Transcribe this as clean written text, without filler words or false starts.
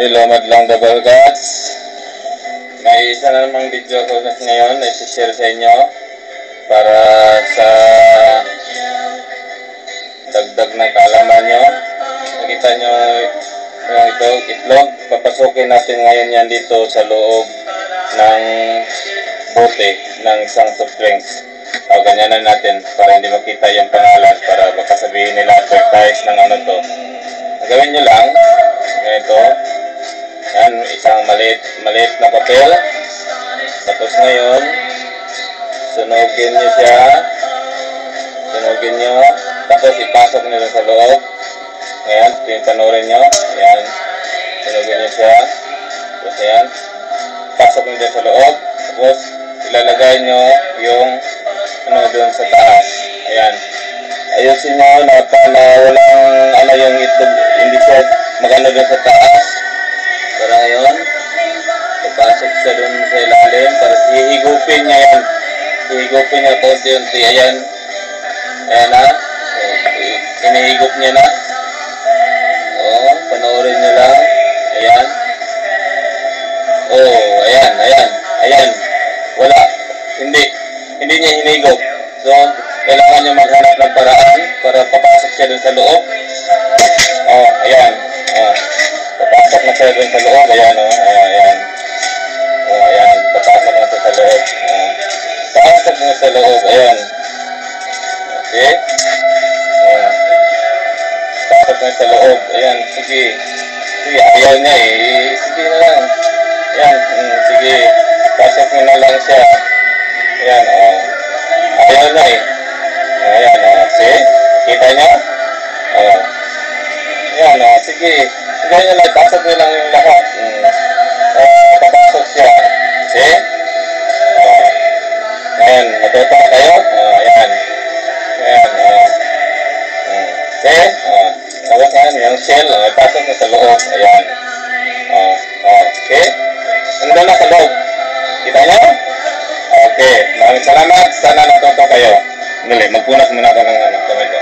Hello, madlang Double Gods. May isa na namang video ko ngayon na isi-share sa inyo para sa dagdag ng kaalaman nyo. Nakita nyo yung ito, itlog. Papasukin natin ngayon yan dito sa loob ng bote ng isang soft drinks. O, ganyanan natin para hindi makita yung pangalan, para baka sabihin nila advertise ng ano to. Ang gawin nyo lang, ganito. Yan, isang maliit na papel. Tapos ngayon, sunugin nyo siya. Sunugin nyo. Tapos ipasok nyo sa loob. Ngayon, yung panoorin nyo. Ayan. Sunugin nyo siya. Tapos ayan. Pasok nyo sa loob. Tapos ilalagay nyo yung doon sa taas. Ayan. Ayusin nyo na walang yung itlog. Hindi siya magano doon sa taas. Para ngayon, papasok siya doon sa ilalim para hihigupin niya yan. Hihigupin niya konti-unti. Ayan. Ayan na. Hinihigup niya na. O, panoorin niyo lang. Ayan. O, ayan, ayan. Ayan. Wala. Hindi niya hinihigup. So, kailangan niya maghanap ng paraan para papasok siya doon sa loob. O, ayan. Papasok na siya doon sa loob. Ayan, o. Ayan. O, ayan. Papasok na siya sa loob. Papasok na sa loob. Ayan. Okay. Papasok na sa loob. Ayan. Sige. Sige. Ayaw niya eh. Sige na lang. Ayan. Sige. Pasok na lang siya. Ayan. Ayaw na eh. Ayan. Sige. Kita niya? Ayan. Sige. Ganyan lang, pasok nyo lang yung lahat. Papasok siya. See? Ayan, matuto kayo? Ayan. Ayan. See? Tapos yan, yung shell, pasok na sa loob. Ayan. Okay? Ano na sa loob? Kita nyo? Okay. Maraming salamat. Sana natuto kayo. Muli, magpunas muna ako ng kamay ko.